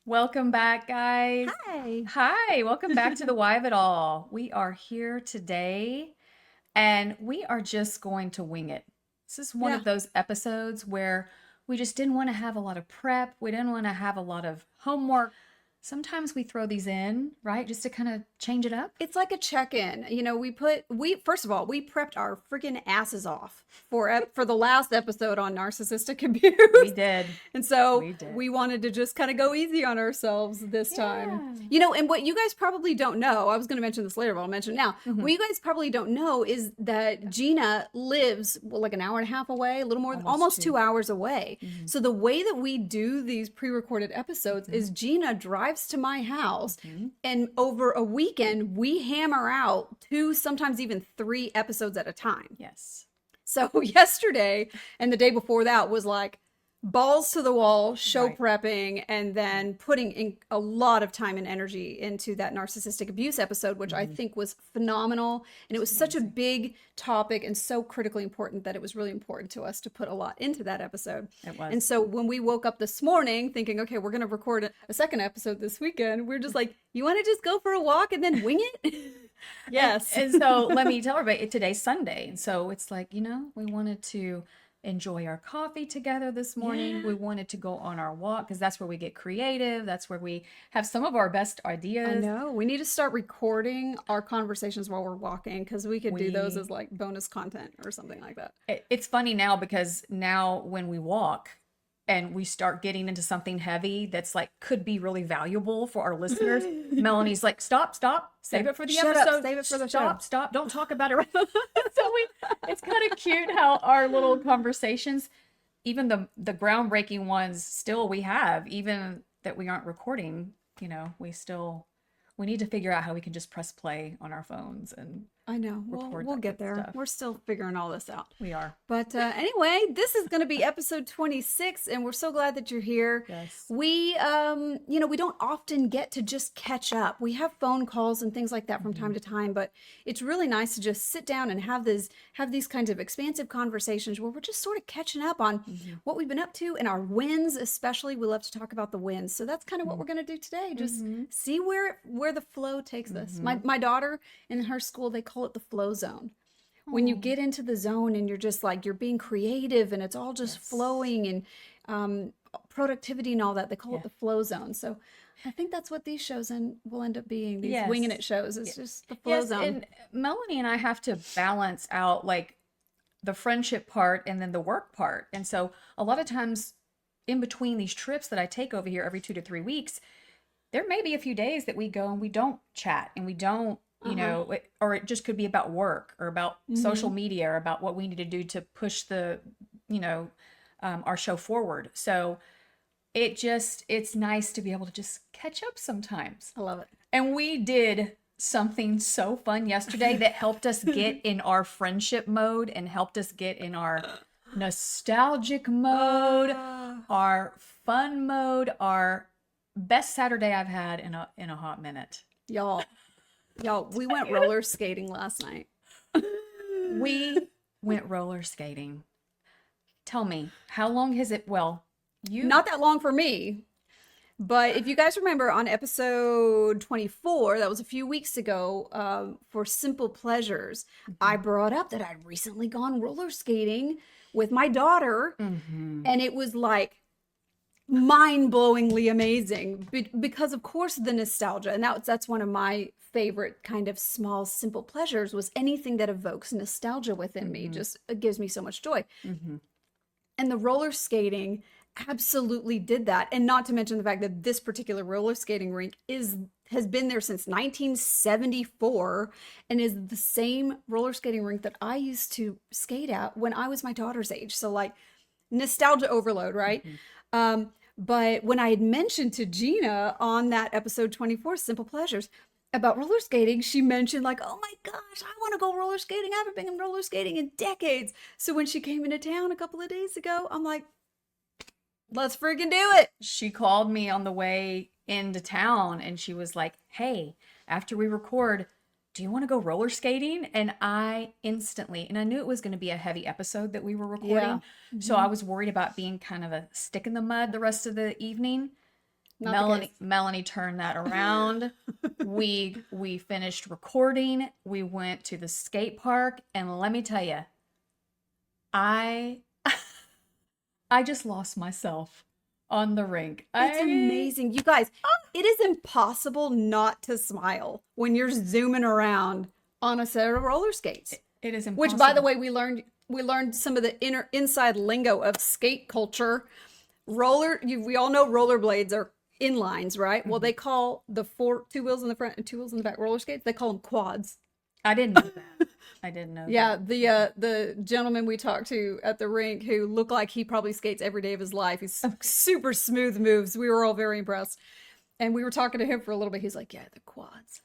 Welcome back, guys. Hi. Hi, welcome back to the Why of It All. We are here today and we are just going to wing it. This is one Yeah. of those episodes where we just didn't want to have a lot of prep. We didn't want to have a lot of homework. Sometimes we throw these in, right? Just to kind of change it up. It's like a check-in. We first of all, we prepped our freaking asses off for the last episode on narcissistic We abuse. did. And so We did. we wanted to just kind of go easy on ourselves this time. Yeah. And what you guys probably don't know, I was going to mention this later, but I'll mention it now. Mhm. What you guys probably don't know is that Gina lives like an hour and a half away, a little more, almost 2 hours away. Mhm. So the way that we do these pre-recorded episodes is Gina drives to my house, Mhm. and over a weekend, we hammer out 2, sometimes even 3 episodes at a time. Yes. So yesterday and the day before that was like balls to the wall, show Right. prepping, and then putting in a lot of time and energy into that narcissistic abuse episode, which I think was phenomenal. And it was such a big topic and so critically important that it was really important to us to put a lot into that episode. It was. And so when we woke up this morning thinking, okay, we're going to record a second episode this weekend, we're just like, you want to just go for a walk and then wing it? Yes. And so let me tell everybody today's Sunday. And so it's like, we wanted to enjoy our coffee together this morning. Yeah. We wanted to go on our walk because that's where we get creative. That's where we have some of our best I ideas. know. We need to start recording our conversations while we're walking because we could do those We as like bonus content or something like that. it's funny now because now when we walk and we start getting into something heavy that's like could be really valuable for our listeners, Melanie's like, stop, save it for the Shut up, episode. save it for the Stop, show. stop, don't talk about it. So it's kind of cute how our little conversations, even the groundbreaking ones, still we have, even that we aren't recording, we need to figure out how we can just press play on our phones and I know. record We'll that get good there. stuff. We're still figuring all this out. We are. But anyway, this is going to be episode 26, and we're so glad that you're here. Yes. We don't often get to just catch up. We have phone calls and things like that from time to time, but it's really nice to just sit down and have these kinds of expansive conversations where we're just sort of catching up on what we've been up to and our wins, especially. We love to talk about the wins. So that's kind of what we're going to do today. Just see where the flow takes us. My daughter in her school, they call it the flow zone. When you get into the zone and you're just like, you're being creative and it's all just flowing and productivity and all that, they call it the flow zone. So I think that's what these shows will end up being, these winging it shows. It's just the flow zone. And Melanie and I have to balance out like the friendship part and then the work part. And so a lot of times in between these trips that I take over here every 2 to 3 weeks, there may be a few days that we go and we don't chat and we don't, or it just could be about work or about social media or about what we need to do to push our show forward. So it's nice to be able to just catch up sometimes. I love it. And we did something so fun yesterday that helped us get in our friendship mode and helped us get in our nostalgic mode, our fun mode, our best Saturday I've had in a hot minute. Y'all, we went roller skating last night. We went roller skating. Tell me, how long has it? Well, Not that long for me. But if you guys remember on episode 24, that was a few weeks ago, for Simple Pleasures, I brought up that I'd recently gone roller skating with my daughter. And it was like mind-blowingly amazing because, of course, the nostalgia. And that's one of my favorite kind of small, simple pleasures was anything that evokes nostalgia within me. Just it gives me so much joy. And the roller skating absolutely did that. And not to mention the fact that this particular roller skating rink has been there since 1974 and is the same roller skating rink that I used to skate at when I was my daughter's age. So like nostalgia overload, right? But when I had mentioned to Gina on that episode 24, Simple Pleasures, about roller skating, she mentioned like, oh my gosh, I want to go roller skating. I haven't been roller skating in decades. So when she came into town a couple of days ago, I'm like, let's freaking do it. She called me on the way into town and she was like, hey, after we record, do you want to go roller skating? And I instantly, and I knew it was going to be a heavy episode that we were recording. Yeah. So I was worried about being kind of a stick in the mud the rest of the evening. Not the case. Melanie turned that around. We finished recording. We went to the skate park, and let me tell you, I I just lost myself on the rink. It's amazing. You guys, it is impossible not to smile when you're zooming around on a set of roller skates. It is impossible. Which, by the way, we learned some of the inside lingo of skate culture. We all know rollerblades are inlines, right? Well, they call the two wheels in the front and two wheels in the back roller skates, they call them quads. I didn't know that. I didn't know Yeah, that. the gentleman we talked to at the rink who looked like he probably skates every day of his life. He's super smooth moves. We were all very impressed. And we were talking to him for a little bit. He's like, yeah, the quads.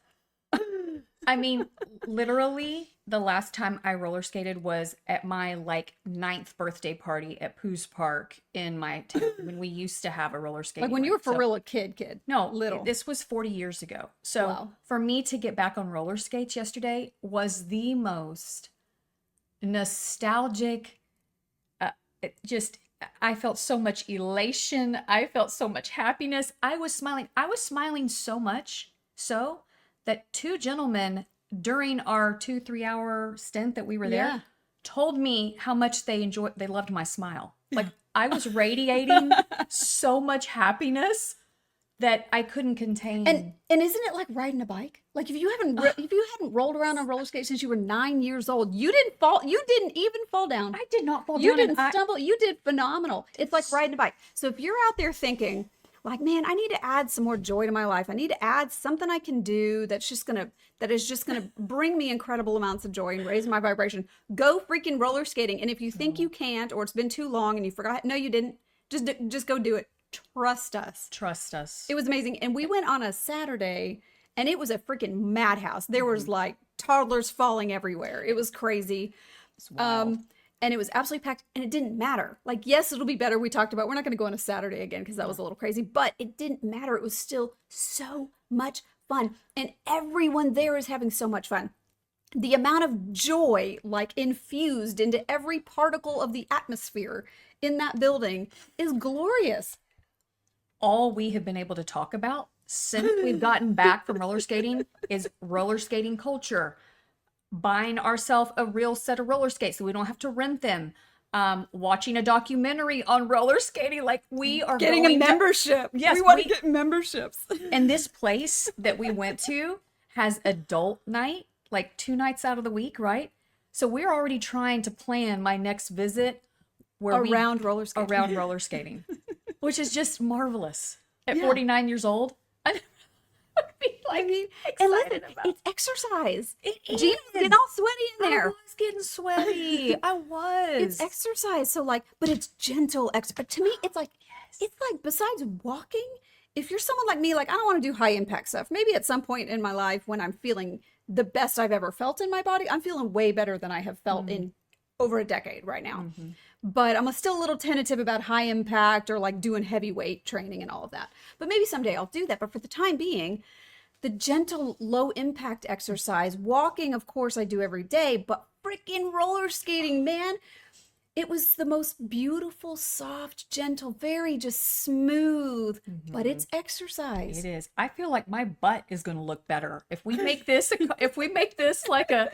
I mean, literally, the last time I roller skated was at my like 9th birthday party at Pooh's Park in my town when we used to have a roller skating Like when you were rink. for So- real a kid. No, little. This was 40 years ago. So Wow. for me to get back on roller skates yesterday was the most nostalgic. I felt so much elation. I felt so much happiness. I was smiling. I was smiling so much so that two gentlemen during our 2-3 hour stint that we were there Yeah. told me how much they loved my smile. Like I was radiating so much happiness that I couldn't contain. And isn't it like riding a bike? Like if you hadn't rolled around on roller skates since you were 9 years old, you didn't fall. You didn't even fall down. I did not fall down. You didn't and stumble. You did phenomenal. It's like riding a bike. So if you're out there thinking, like, man, I need to add some more joy to my life. I need to add something I can do that is just gonna bring me incredible amounts of joy and raise my vibration. Go freaking roller skating. And if you think you can't, or it's been too long and you forgot, no, you didn't. Just go do it. Trust us. Trust us. It was amazing. And we went on a Saturday and it was a freaking madhouse. There was like toddlers falling everywhere. It was crazy. It's wild. And it was absolutely packed and it didn't matter. Like, yes, it'll be better. We talked about, we're not going to go on a Saturday again because that was a little crazy, but it didn't matter. It was still so much fun. And everyone there is having so much fun. The amount of joy, like infused into every particle of the atmosphere in that building is glorious. All we have been able to talk about since we've gotten back from roller skating is roller skating culture. Buying ourselves a real set of roller skates so we don't have to rent them. Watching a documentary on roller skating. Like we are Getting a membership. Yes, we want to get memberships. And this place that we went to has adult night, like 2 nights out of the week, right? So we're already trying to plan my next visit Around roller skating. which is just marvelous. At 49 years old, I would be like And listen, excited about it's exercise. Gina's is. getting all sweaty in I there. was getting sweaty. I was. It's exercise. So like, but it's gentle exercise. To me, it's like besides walking, if you're someone like me, like I don't want to do high impact stuff. Maybe at some point in my life when I'm feeling the best I've ever felt in my body, I'm feeling way better than I have felt in over a decade right now. But I'm still a little tentative about high impact or like doing heavyweight training and all of that. But maybe someday I'll do that. But for the time being, the gentle, low impact exercise, walking, of course, I do every day, but freaking roller skating, man, it was the most beautiful, soft, gentle, very just smooth, but it's exercise. It is. I feel like my butt is going to look better if we make this. If we make this like a,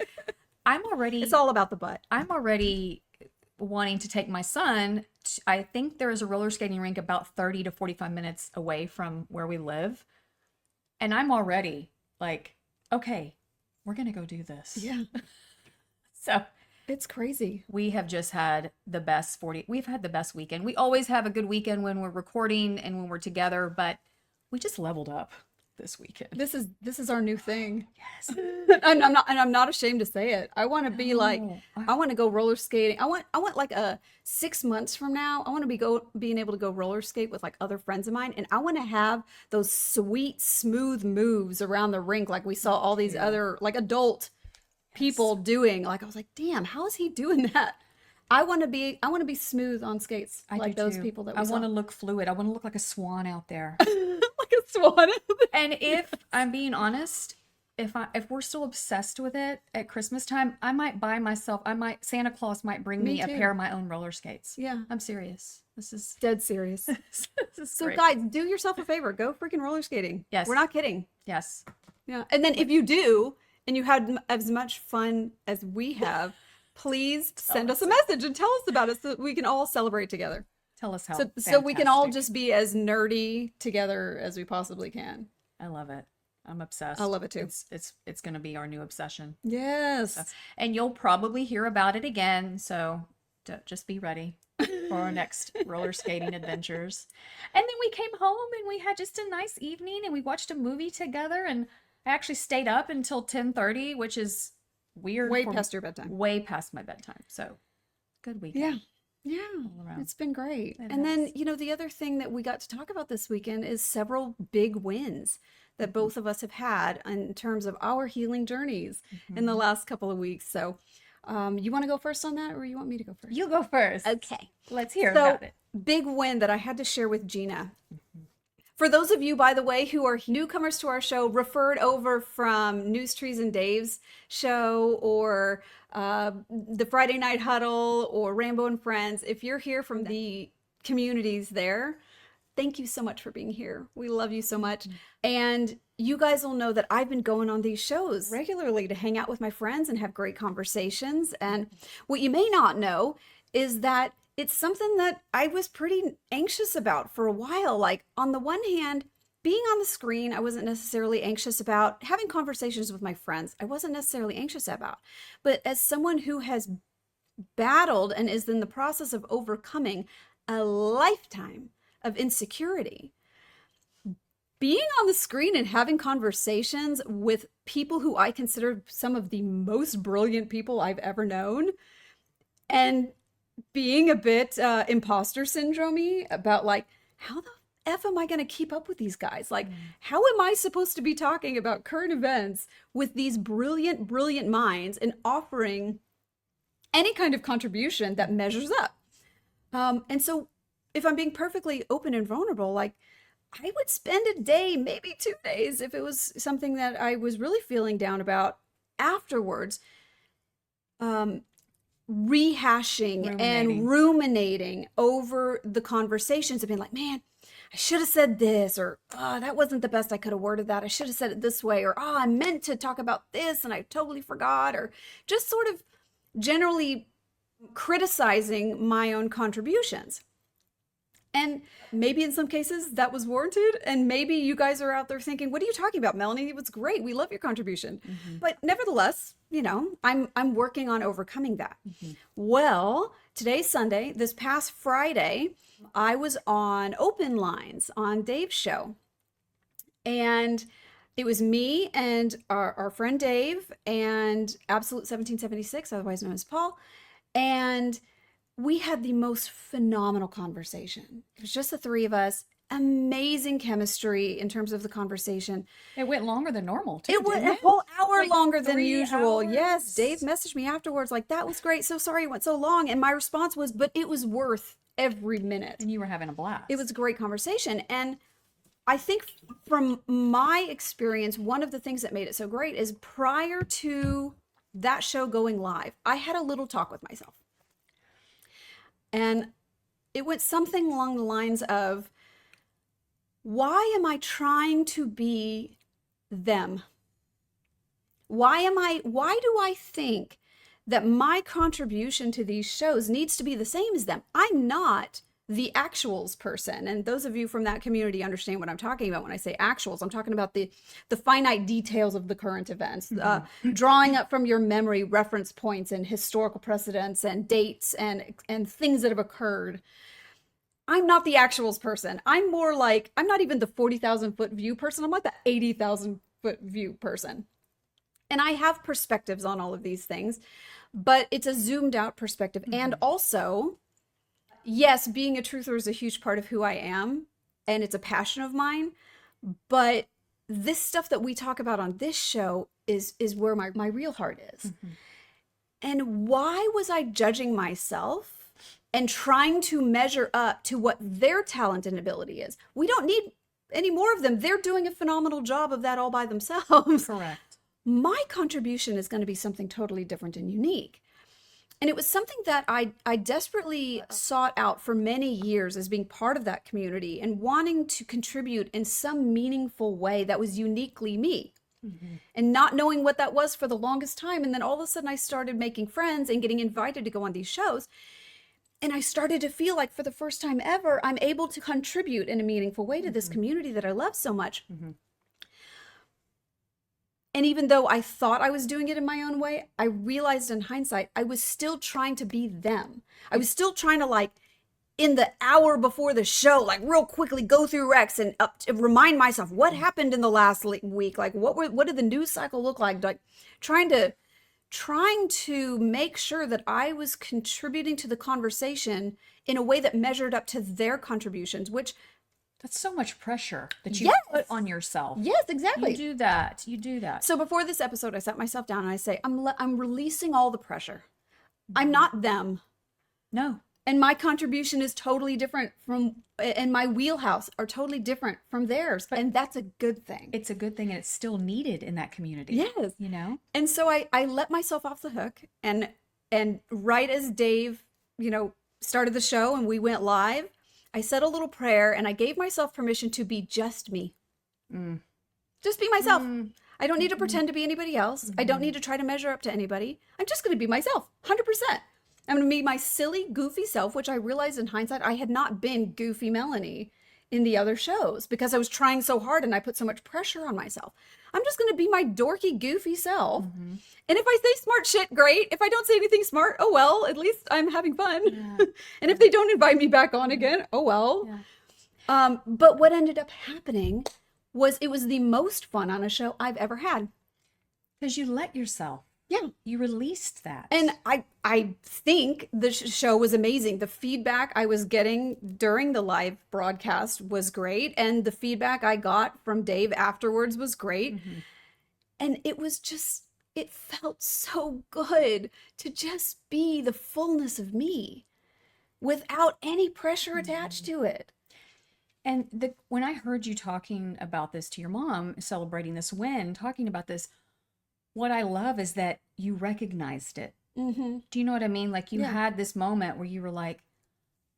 It's all about the butt. I'm already wanting to take my son. I think there is a roller skating rink about 30 to 45 minutes away from where we live. And I'm already like, okay, we're going to go do this. Yeah. So It's crazy. we have just had the best we've had the best weekend. We always have a good weekend when we're recording and when we're together, but we just leveled up this weekend. This is our new thing. Yes. And I'm not ashamed to say it. I want to be like, I want to go roller skating. I want like 6 months from now, I want to be being able to go roller skate with like other friends of mine. And I want to have those sweet, smooth moves around the rink. Like we saw all these other like adult people doing. Like I was like, damn, how is he doing that? I want to be smooth on skates. I like do those too. people that we I saw. want to look fluid. I want to look like a swan out there. like a swan. And if I'm being honest, if we're still obsessed with it at Christmas time, I might buy myself, Santa Claus might bring me a too. pair of my own roller skates. Yeah. I'm serious. This is Dead serious. this is So great. guys, do yourself a favor. Go freaking roller skating. Yes. We're not kidding. Yes. Yeah. And then if you do, and you had as much fun as we have, please send us a message and tell us about it so that we can all celebrate together. Tell us how So we can all fantastic. just be as nerdy together as we possibly can. I love it. I'm obsessed. I love it too. It's going to be our new obsession. Yes. And you'll probably hear about it again, so just be ready for our next roller skating adventures. And then we came home and we had just a nice evening and we watched a movie together, and I actually stayed up until 10:30, which is weird. Way past your bedtime. Way past my bedtime. So good weekend. Yeah, all around. it's been great. It And then, has. the other thing that we got to talk about this weekend is several big wins that both of us have had in terms of our healing journeys in the last couple of weeks. So, you want to go first on that, or you want me to go first? You go first. Okay. Let's hear So, about it. big win that I had to share with Gina. For those of you, by the way, who are newcomers to our show, referred over from News Trees and Dave's show, or the Friday Night Huddle, or Rambo and Friends, if you're here from the communities there, thank you so much for being here. We love you so much. And you guys will know that I've been going on these shows regularly to hang out with my friends and have great conversations. And what you may not know is that it's something that I was pretty anxious about for a while. Like, on the one hand, being on the screen, I wasn't necessarily anxious about. Having conversations with my friends, I wasn't necessarily anxious about. But as someone who has battled and is in the process of overcoming a lifetime of insecurity, being on the screen and having conversations with people who I consider some of the most brilliant people I've ever known, and being a bit imposter syndrome-y about, like, how the F am I going to keep up with these guys? Like, how am I supposed to be talking about current events with these brilliant, brilliant minds and offering any kind of contribution that measures up? And so, if I'm being perfectly open and vulnerable, like, I would spend a day, maybe 2 days, if it was something that I was really feeling down about, afterwards, rehashing and ruminating over the conversations and being like, man, I should have said this, or that wasn't the best I could have worded that. I should have said it this way, or I meant to talk about this and I totally forgot, or just sort of generally criticizing my own contributions. And maybe in some cases that was warranted. And maybe you guys are out there thinking, what are you talking about, Melanie? It was great. We love your contribution. But nevertheless, I'm working on overcoming that. Well, today's Sunday. This past Friday, I was on Open Lines on Dave's show. And it was me and our friend Dave and Absolute 1776, otherwise known as Paul. And we had the most phenomenal conversation. It was just the three of us. Amazing chemistry in terms of the conversation. It went longer than normal, too. It went a whole hour Like longer than 3 usual. hours? Yes, Dave messaged me afterwards like, that was great. So sorry it went so long. And my response was, but it was worth every minute. And you were having a blast. It was a great conversation. And I think from my experience, one of the things that made it so great is prior to that show going live, I had a little talk with myself. And it went something along the lines of, why am I trying to be them? Why do I think that my contribution to these shows needs to be the same as them? I'm not the actuals person. And those of you from that community understand what I'm talking about when I say actuals. I'm talking about the finite details of the current events, drawing up from your memory reference points and historical precedents and dates and things that have occurred. I'm not the actuals person. I'm more like, I'm not even the 40,000 foot view person. I'm like the 80,000 foot view person. And I have perspectives on all of these things, but it's a zoomed out perspective. And also, yes, being a truther is a huge part of who I am, and it's a passion of mine. But this stuff that we talk about on this show is where my real heart is. And why was I judging myself and trying to measure up to what their talent and ability is? We don't need any more of them. They're doing a phenomenal job of that all by themselves. Correct. My contribution is going to be something totally different and unique. And it was something that I desperately sought out for many years as being part of that community and wanting to contribute in some meaningful way that was uniquely me. And not knowing what that was for the longest time. And then all of a sudden I started making friends and getting invited to go on these shows. And I started to feel like for the first time ever, I'm able to contribute in a meaningful way to this community that I love so much. And even though I thought I was doing it in my own way, I realized in hindsight, I was still trying to be them. I was still trying to, like, in the hour before the show, like real quickly go through Rex and remind myself what happened in the last week. Like what did the news cycle look like? Like trying to make sure that I was contributing to the conversation in a way that measured up to their contributions, which That's so much pressure that you Yes. put on yourself. yes, exactly. You do that. You do that. So before this episode, I sat myself down and I say, I'm releasing all the pressure. I'm not them. No. And my contribution is totally different and my wheelhouse are totally different from theirs. And that's a good thing. It's a good thing, and it's still needed in that community. Yes. You know? And so I let myself off the hook. And right as Dave, started the show and we went live, I said a little prayer and I gave myself permission to be just me. Just be myself. I don't need to pretend to be anybody else. I don't need to try to measure up to anybody. I'm just going to be myself, 100%. I'm going to be my silly, goofy self, which I realized in hindsight I had not been goofy Melanie in the other shows because I was trying so hard and I put so much pressure on myself. I'm just going to be my dorky, goofy self. And if I say smart shit, great. If I don't say anything smart, oh well, at least I'm having fun. Yeah. And if they don't invite me back on again, oh well. Yeah. But what ended up happening was it was the most fun on a show I've ever had. Because you let yourself. Yeah. You released that. And I think the show was amazing. The feedback I was getting during the live broadcast was great. And the feedback I got from Dave afterwards was great. And it was just, it felt so good to just be the fullness of me without any pressure attached to it. And when I heard you talking about this to your mom, celebrating this win, talking about this, what I love is that you recognized it. Do you know what I mean? Like you had this moment where you were like,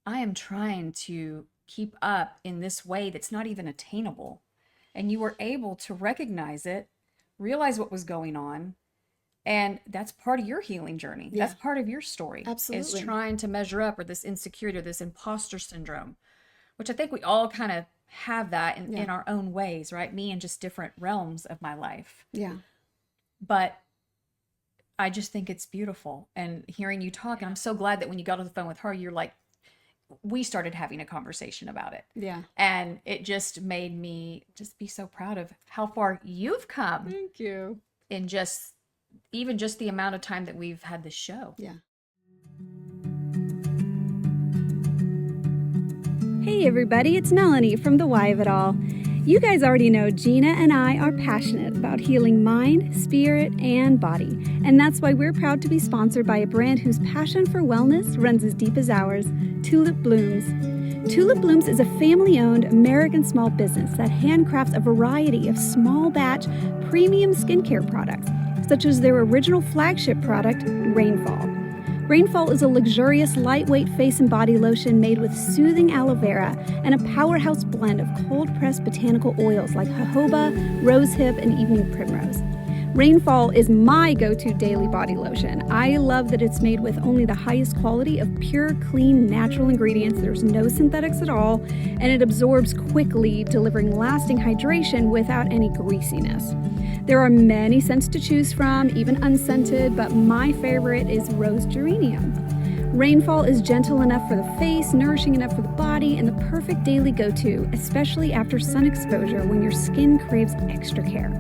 I am trying to keep up in this way that's not even attainable. And you were able to recognize it, realize what was going on. And that's part of your healing journey. Yeah. That's part of your story. Absolutely. Is trying to measure up, or this insecurity, or this imposter syndrome, which I think we all kind of have that in our own ways, right? Me in just different realms of my life. Yeah. But I just think it's beautiful. And hearing you talk, and I'm so glad that when you got on the phone with her, you're like, we started having a conversation about it. Yeah. And it just made me just be so proud of how far you've come Thank you. in just, even just the amount of time that we've had this show. Yeah. Hey everybody, it's Melanie from The Why of It All. You guys already know Gina and I are passionate about healing mind, spirit, and body. And that's why we're proud to be sponsored by a brand whose passion for wellness runs as deep as ours, Tulip Blooms. Tulip Blooms is a family-owned American small business that handcrafts a variety of small batch premium skincare products, such as their original flagship product, Rainfall. Rainfall is a luxurious, lightweight face and body lotion made with soothing aloe vera and a powerhouse blend of cold-pressed botanical oils like jojoba, rosehip, and evening primrose. Rainfall is my go-to daily body lotion. I love that it's made with only the highest quality of pure, clean, natural ingredients. There's no synthetics at all, and it absorbs quickly, delivering lasting hydration without any greasiness. There are many scents to choose from, even unscented, but my favorite is rose geranium. Rainfall is gentle enough for the face, nourishing enough for the body, and the perfect daily go-to, especially after sun exposure when your skin craves extra care.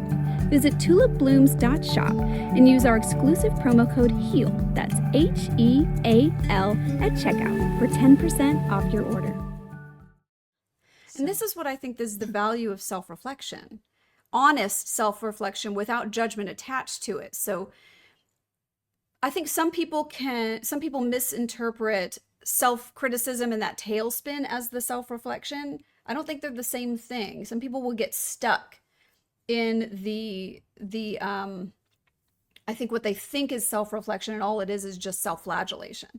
Visit tulipblooms.shop and use our exclusive promo code HEAL, that's HEAL, at checkout for 10% off your order. And this is what I think is the value of self-reflection. Honest self-reflection without judgment attached to it. So I think some people misinterpret self-criticism and that tailspin as the self-reflection. I don't think they're the same thing. Some people will get stuck in the I think what they think is self-reflection, and all it is just self-flagellation.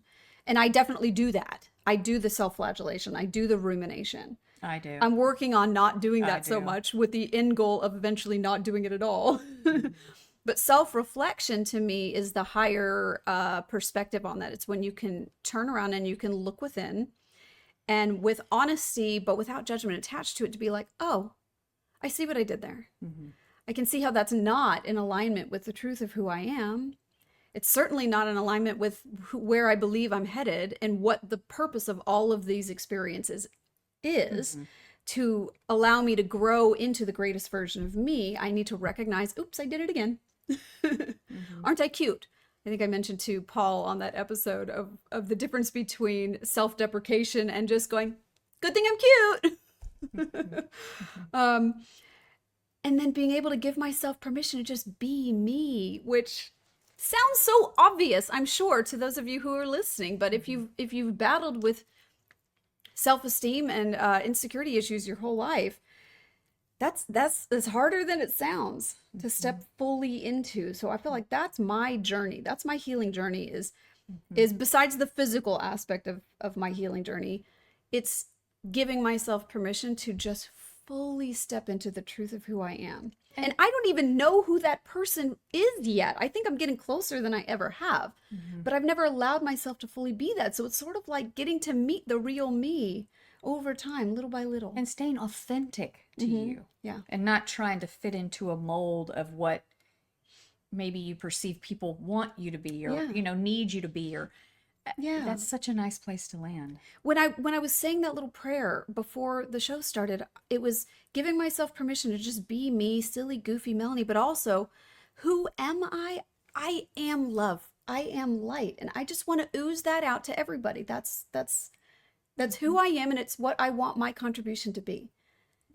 And I definitely do that. I do the self-flagellation. I do the rumination. I do. I'm working on not doing I that so do. much, with the end goal of eventually not doing it at all. But self-reflection to me is the higher perspective on that. It's when you can turn around and you can look within, and with honesty, but without judgment attached to it, to be like, oh, I see what I did there. I can see how that's not in alignment with the truth of who I am. It's certainly not in alignment with where I believe I'm headed and what the purpose of all of these experiences is. To allow me to grow into the greatest version of me, I need to recognize, oops, I did it again. Aren't I cute? I think I mentioned to Paul on that episode of the difference between self-deprecation and just going, good thing I'm cute. And then being able to give myself permission to just be me, which sounds so obvious, I'm sure, to those of you who are listening. But if you've battled with self-esteem and insecurity issues your whole life, that's harder than it sounds to step fully into. So I feel like that's my journey. That's my healing journey, is besides the physical aspect of my healing journey, it's giving myself permission to just fully step into the truth of who I am. And I don't even know who that person is yet. I think I'm getting closer than I ever have, but I've never allowed myself to fully be that. So it's sort of like getting to meet the real me over time, little by little. And staying authentic to you. Yeah. And not trying to fit into a mold of what maybe you perceive people want you to be, or, need you to be, or that's such a nice place to land. When I was saying that little prayer before the show started, it was giving myself permission to just be me, silly, goofy Melanie, but also, who am I? I am love. I am light. And I just want to ooze that out to everybody. That's who I am, and it's what I want my contribution to be.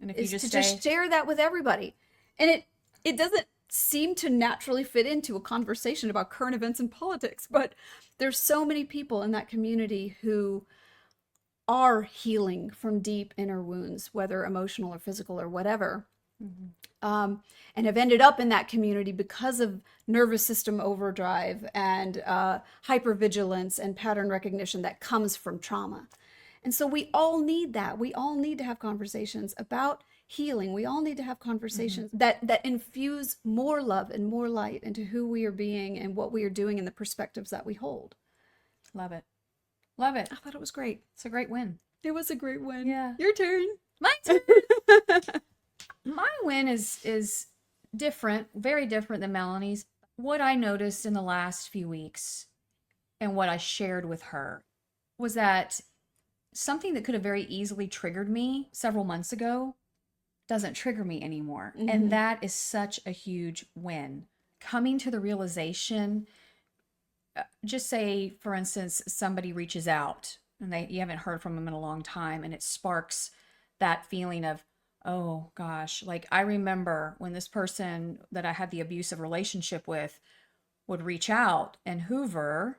And if you just just share that with everybody. And it doesn't seem to naturally fit into a conversation about current events and politics, but there's so many people in that community who are healing from deep inner wounds, whether emotional or physical or whatever, and have ended up in that community because of nervous system overdrive and hypervigilance and pattern recognition that comes from trauma. And so we all need that. We all need to have conversations about healing. We all need to have conversations that infuse more love and more light into who we are being and what we are doing and the perspectives that we hold. Love it. Love it. I thought it was great. It's a great win. It was a great win. Yeah. Your turn. My turn. My win is different, very different than Melanie's. What I noticed in the last few weeks and what I shared with her was that something that could have very easily triggered me several months ago doesn't trigger me anymore. And that is such a huge win. Coming to the realization, just say, for instance, somebody reaches out and you haven't heard from them in a long time, and it sparks that feeling of, oh gosh, like I remember when this person that I had the abusive relationship with would reach out and hoover,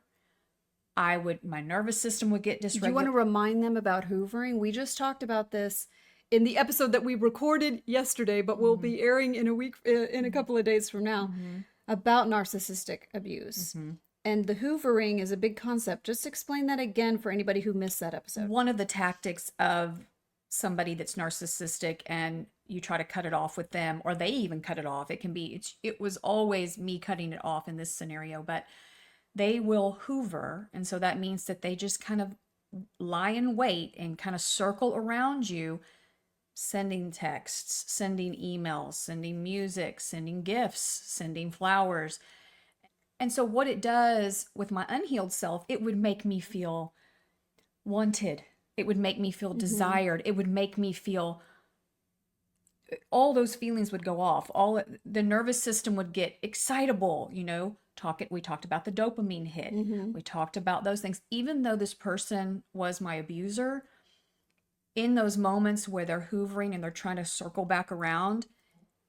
my nervous system would get dysregulated. Do you want to remind them about hoovering? We just talked about this in the episode that we recorded yesterday, but will be airing in a couple of days from now, about narcissistic abuse. And the hoovering is a big concept. Just explain that again for anybody who missed that episode. One of the tactics of somebody that's narcissistic and you try to cut it off with them, or they even cut it off. It was always me cutting it off in this scenario, but they will hoover. And so that means that they just kind of lie in wait and kind of circle around you, sending texts, sending emails, sending music, sending gifts, sending flowers. And so what it does with my unhealed self, it would make me feel wanted. It would make me feel desired. It would make me feel, all those feelings would go off. The nervous system would get excitable, we talked about the dopamine hit. We talked about those things. Even though this person was my abuser, in those moments where they're hoovering and they're trying to circle back around,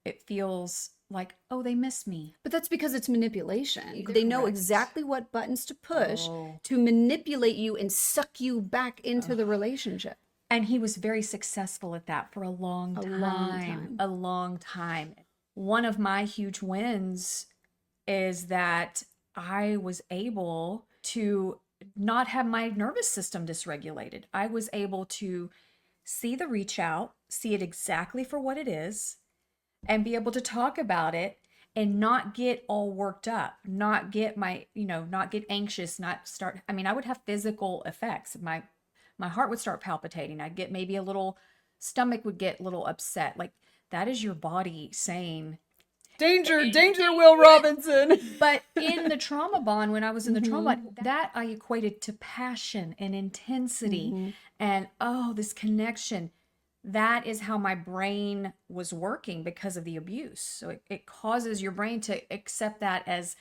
it feels like, oh, they miss me. But that's because it's manipulation. They know Correct. exactly what buttons to push to manipulate you and suck you back into the relationship. And he was very successful at that for a long time. long time. A long time. One of my huge wins is that I was able to not have my nervous system dysregulated. I was able to see the reach out, see it exactly for what it is, and be able to talk about it and not get all worked up, not get not get anxious, not start. I mean, I would have physical effects. My heart would start palpitating. I'd get maybe a little stomach would get a little upset. Like that is your body saying, Danger, danger, Will Robinson. but in the trauma bond, when I was in the trauma, that I equated to passion and intensity and, oh, this connection. That is how my brain was working because of the abuse. So it causes your brain to accept that as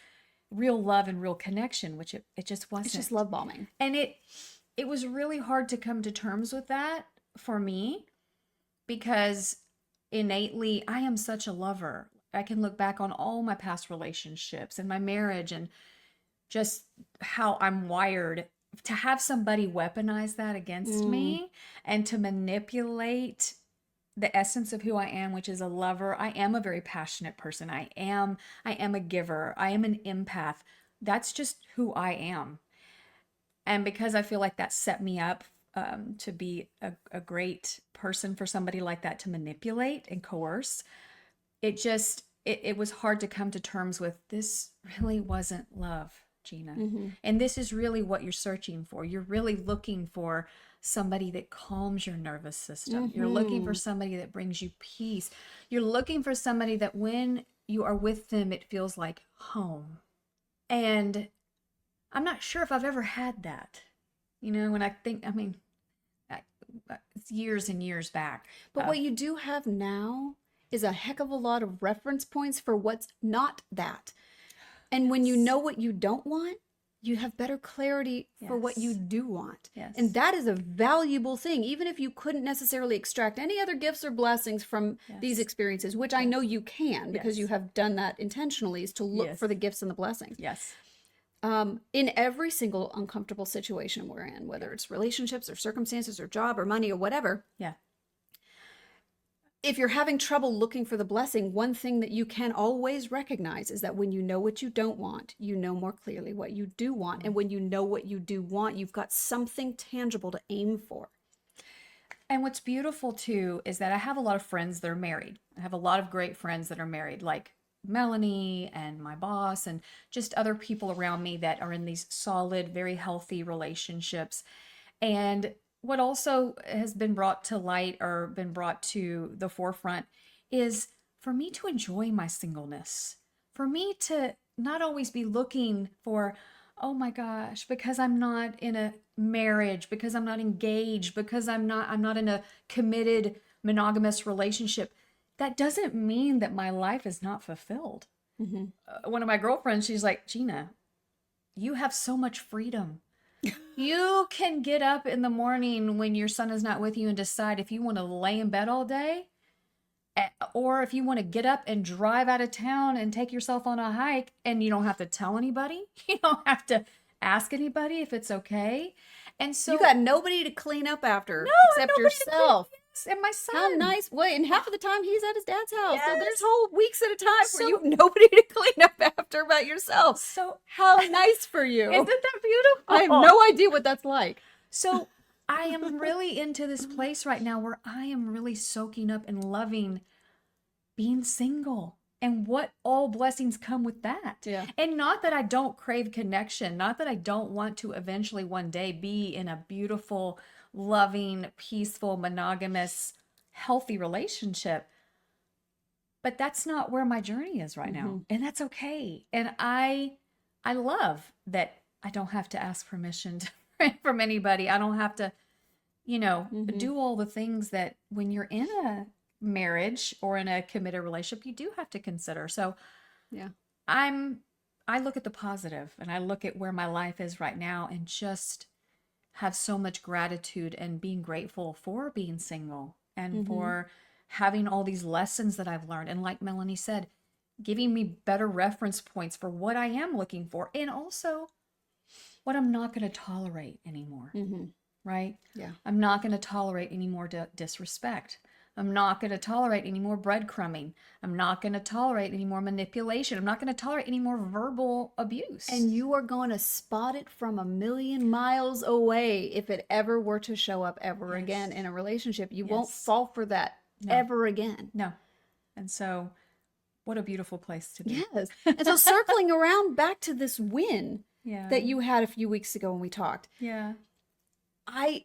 real love and real connection, which it just wasn't. It's just love bombing. And it was really hard to come to terms with that for me because innately I am such a lover. I can look back on all my past relationships and my marriage and just how I'm wired to have somebody weaponize that against me and to manipulate the essence of who I am, which is a lover. I am a very passionate person. I am a giver. I am an empath. That's just who I am. And because I feel like that set me up to be a great person for somebody like that to manipulate and coerce, it was hard to come to terms with this really wasn't love, Gina. And this is really what you're searching for. You're really looking for somebody that calms your nervous system. You're looking for somebody that brings you peace. You're looking for somebody that when you are with them, it feels like home. And I'm not sure if I've ever had that. When I think, it's years and years back. But what you do have now is a heck of a lot of reference points for what's not that. And when you know what you don't want, you have better clarity for what you do want. Yes. And that is a valuable thing, even if you couldn't necessarily extract any other gifts or blessings from these experiences, which I know you can because you have done that intentionally, is to look for the gifts and the blessings. Yes. In every single uncomfortable situation we're in, whether it's relationships or circumstances or job or money or whatever. Yeah. If you're having trouble looking for the blessing, one thing that you can always recognize is that when you know what you don't want, you know more clearly what you do want. And when you know what you do want, you've got something tangible to aim for. And what's beautiful too is that I have a lot of friends that are married. I have a lot of great friends that are married, like Melanie and my boss and just other people around me that are in these solid, very healthy relationships. And what also has been brought to light or been brought to the forefront is for me to enjoy my singleness, for me to not always be looking for, oh my gosh, because I'm not in a marriage, because I'm not engaged, because I'm not in a committed monogamous relationship. That doesn't mean that my life is not fulfilled. One of my girlfriends, she's like, Gina, you have so much freedom. You can get up in the morning when your son is not with you and decide if you want to lay in bed all day or if you want to get up and drive out of town and take yourself on a hike, and you don't have to tell anybody. You don't have to ask anybody if it's okay. And so You got nobody to clean up after except nobody to clean yourself. and my son. How nice. Wait, and half of the time he's at his dad's house. So Yes. there's whole weeks at a time So- where you have nobody to clean up after but yourself. So How nice for you. isn't that beautiful? I have no idea what that's like. So I am really into this place right now where I am really soaking up and loving being single and what all blessings come with that. Yeah. And not that I don't crave connection, not that I don't want to eventually one day be in a beautiful, loving, peaceful, monogamous, healthy relationship. But that's not where my journey is right now. And that's okay. And I love that I don't have to ask permission from anybody. I don't have to, do all the things that when you're in a marriage or in a committed relationship, you do have to consider. So Yeah. I look at the positive and I look at where my life is right now and just have so much gratitude and being grateful for being single and for having all these lessons that I've learned. And like Melanie said, giving me better reference points for what I am looking for and also what I'm not going to tolerate anymore. Right? Yeah. I'm not going to tolerate any more disrespect. I'm not going to tolerate any more breadcrumbing. I'm not going to tolerate any more manipulation. I'm not going to tolerate any more verbal abuse. And you are going to spot it from a million miles away if it ever were to show up ever again in a relationship. You won't fall for that ever again. No. And so, what a beautiful place to be. Yes. And so circling around back to this win Yeah. that you had a few weeks ago when we talked. Yeah.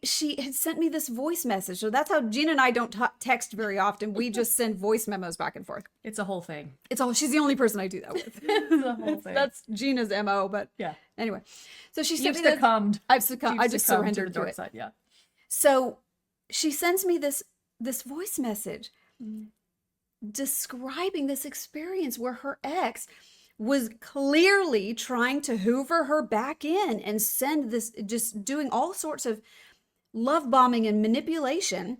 She had sent me this voice message. So that's how Gina and I don't text very often. We just send voice memos back and forth. It's a whole thing. She's the only person I do that with. It's a whole thing. That's Gina's MO, but yeah. Anyway. So she You've sent me this. succumbed. I've succumbed. I just Succumbed surrendered to the dark it. side. Yeah. So she sends me this voice message describing this experience where her ex was clearly trying to hoover her back in and send this, just doing all sorts of love bombing and manipulation.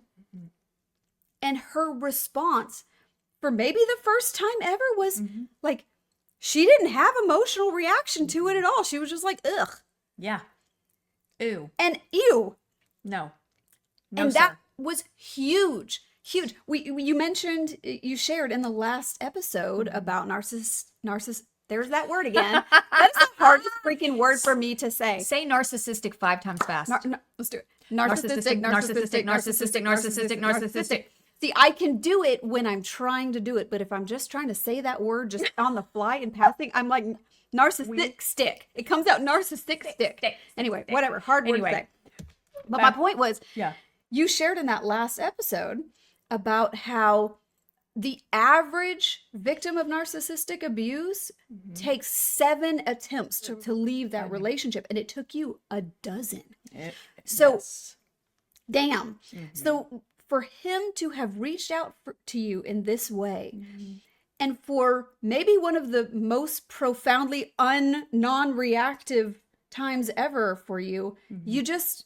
And her response, for maybe the first time ever, was like, she didn't have emotional reaction to it at all. She was just like, ugh. Yeah. Ew. And ew. No. And that was huge. Huge. You mentioned, you shared in the last episode about narciss. There's that word again. That's the hardest freaking word for me to say. Say narcissistic 5 times fast. Let's do it. Narcissistic. See, I can do it when I'm trying to do it, but if I'm just trying to say that word just on the fly and passing, I'm like narcissistic stick. It comes out narcissistic stick. Anyway, whatever. Hard word to say. But my point was, you shared in that last episode about how the average victim of narcissistic abuse takes 7 attempts to leave that relationship, and it took you a dozen. Damn. So for him to have reached out to you in this way, and for maybe one of the most profoundly non-reactive times ever for you, you just...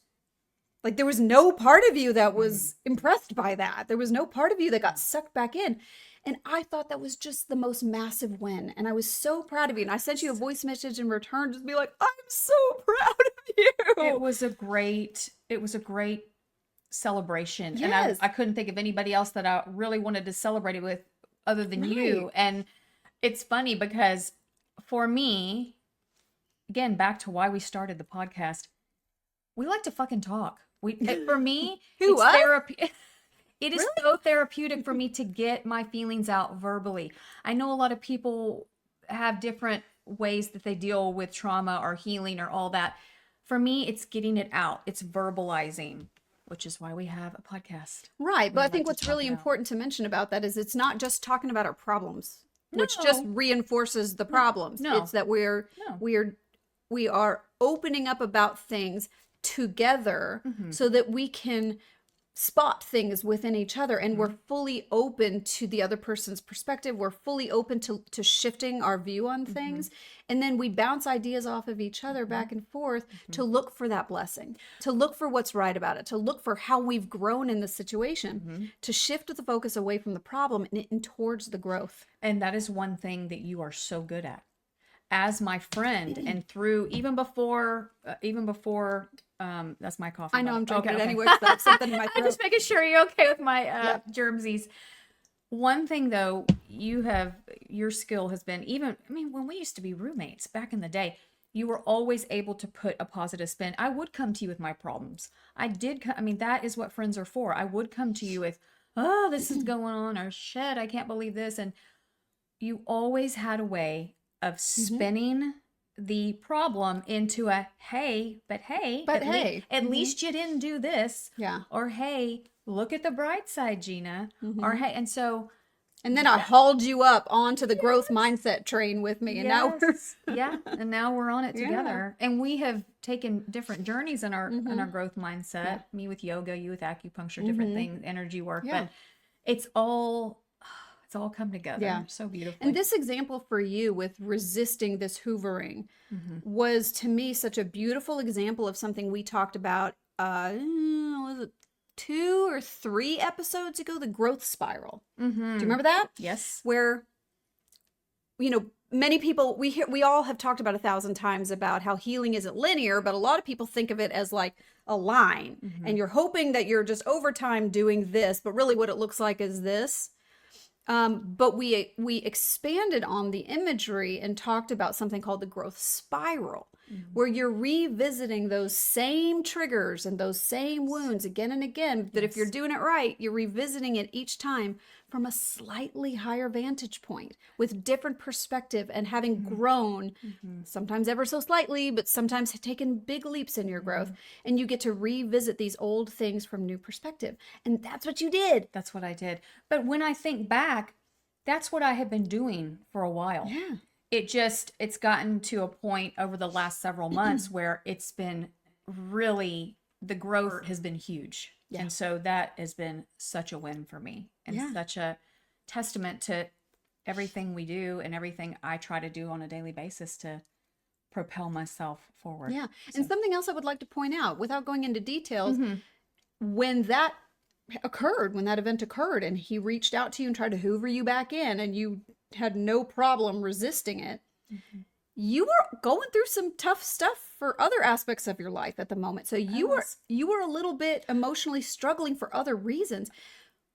like, there was no part of you that was impressed by that. There was no part of you that got sucked back in. And I thought that was just the most massive win. And I was so proud of you. And I sent you a voice message in return, just be like, I'm so proud of you. It was a great celebration. Yes. And I couldn't think of anybody else that I really wanted to celebrate it with other than you. And it's funny because for me, again, back to why we started the podcast, we like to fucking talk. For me, it's therapy. It is so therapeutic for me to get my feelings out verbally. I know a lot of people have different ways that they deal with trauma or healing or all that. For me, it's getting it out. It's verbalizing, which is why we have a podcast. Right. But I think what's really important to mention about that is it's not just talking about our problems, which just reinforces the problems. No. It's that we are opening up about things together so that we can spot things within each other, and we're fully open to the other person's perspective. We're fully open to shifting our view on things, and then we bounce ideas off of each other back and forth to look for that blessing, to look for what's right about it, to look for how we've grown in the situation, to shift the focus away from the problem and towards the growth. And that is one thing that you are so good at. As my friend, and through even before that's my coffee. I know I'm drinking okay. it anyway because I have something in my throat. I'm just making sure you're okay with my germsies. One thing though, your skill has been, even, I mean, when we used to be roommates back in the day, you were always able to put a positive spin. I would come to you with my problems. I mean, that is what friends are for. I would come to you with, oh, this is going on, or shit, I can't believe this. And you always had a way of spinning the problem into a at least you didn't do this. Yeah. Or hey, look at the bright side, Gina. Or hey, and so and then I hauled you up onto the growth mindset train with me, and now we're and now we're on it together. And we have taken different journeys in our growth mindset. Me with yoga, you with acupuncture, different things, energy work, but it's all come together so beautifully. And this example for you with resisting this hoovering was, to me, such a beautiful example of something we talked about, was it 2 or 3 episodes ago? The growth spiral. Do you remember that? Yes. Where, many people, we all have talked about 1,000 times about how healing isn't linear, but a lot of people think of it as like a line, and you're hoping that you're just over time doing this, but really what it looks like is this. But we expanded on the imagery and talked about something called the growth spiral, where you're revisiting those same triggers and those same wounds again and again, that if you're doing it right, you're revisiting it each time from a slightly higher vantage point with different perspective, and having grown, sometimes ever so slightly, but sometimes taken big leaps in your growth. And you get to revisit these old things from new perspective. And that's what you did. That's what I did. But when I think back, that's what I have been doing for a while. Yeah. It's gotten to a point over the last several months where it's been really, the growth has been huge. Yeah. And so that has been such a win for me, and such a testament to everything we do and everything I try to do on a daily basis to propel myself forward. Yeah. And something else I would like to point out, without going into details, when that event occurred and he reached out to you and tried to hoover you back in, and you had no problem resisting it, you were going through some tough stuff for other aspects of your life at the moment. So you were a little bit emotionally struggling for other reasons,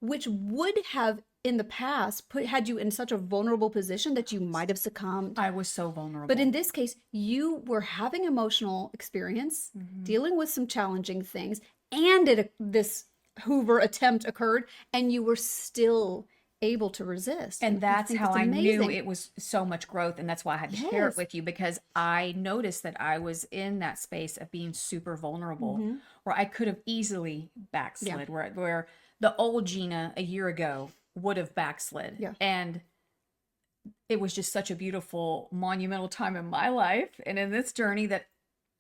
which would have in the past had you in such a vulnerable position that you might have succumbed. I was so vulnerable. But in this case, you were having emotional experience, dealing with some challenging things, and this Hoover attempt occurred, and you were still able to resist. And that's how I knew amazing. it was so much growth. And that's why I had to share it with you, because I noticed that I was in that space of being super vulnerable, where I could have easily backslid, where the old Gina a year ago would have backslid. Yeah. And it was just such a beautiful, monumental time in my life. And in this journey that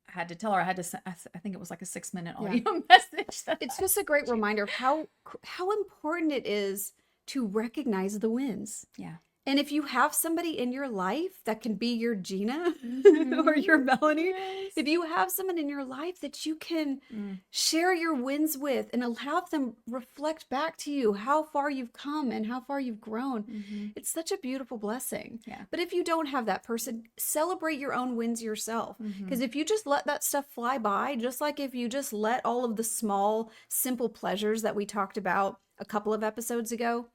I had to tell her, I think it was like a 6-minute audio message. It's just a great reminder of how important it is to recognize the wins. Yeah. And if you have somebody in your life that can be your Gina or your Melanie, if you have someone in your life that you can share your wins with and allow them reflect back to you how far you've come and how far you've grown, it's such a beautiful blessing. Yeah. But if you don't have that person, celebrate your own wins yourself. Because if you just let that stuff fly by, just like if you just let all of the small, simple pleasures that we talked about a couple of episodes ago,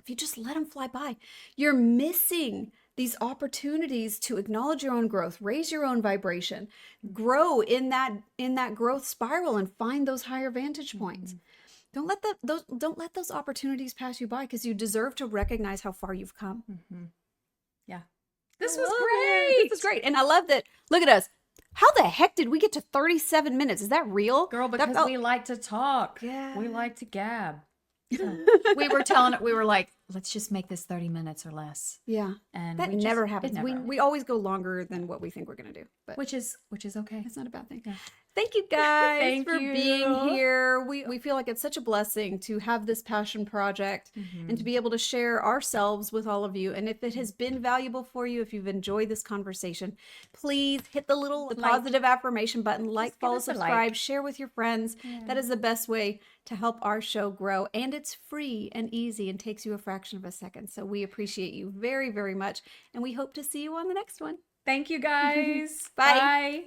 if you just let them fly by, you're missing these opportunities to acknowledge your own growth, raise your own vibration, grow in that growth spiral, and find those higher vantage points. Don't let those opportunities pass you by, because you deserve to recognize how far you've come. Yeah. This was great. This is great. And I love that. Look at us. How the heck did we get to 37 minutes? Is that real? Girl, because we like to talk. Yeah. We like to gab. So we were like, let's just make this 30 minutes or less. Yeah. And That we never just- happens. it never- We always go longer than what we think we're going to do. But which is okay. it's not a bad thing. Yeah. Thank you guys Thank for you. being here. We feel like it's such a blessing to have this passion project and to be able to share ourselves with all of you. And if it has been valuable for you, if you've enjoyed this conversation, please hit the positive affirmation button, like, give follow, us a like. subscribe, share with your friends. That is the best way to help our show grow. And it's free and easy and takes you a fraction of a second. So we appreciate you very, very much. And we hope to see you on the next one. Thank you guys. Bye. Bye.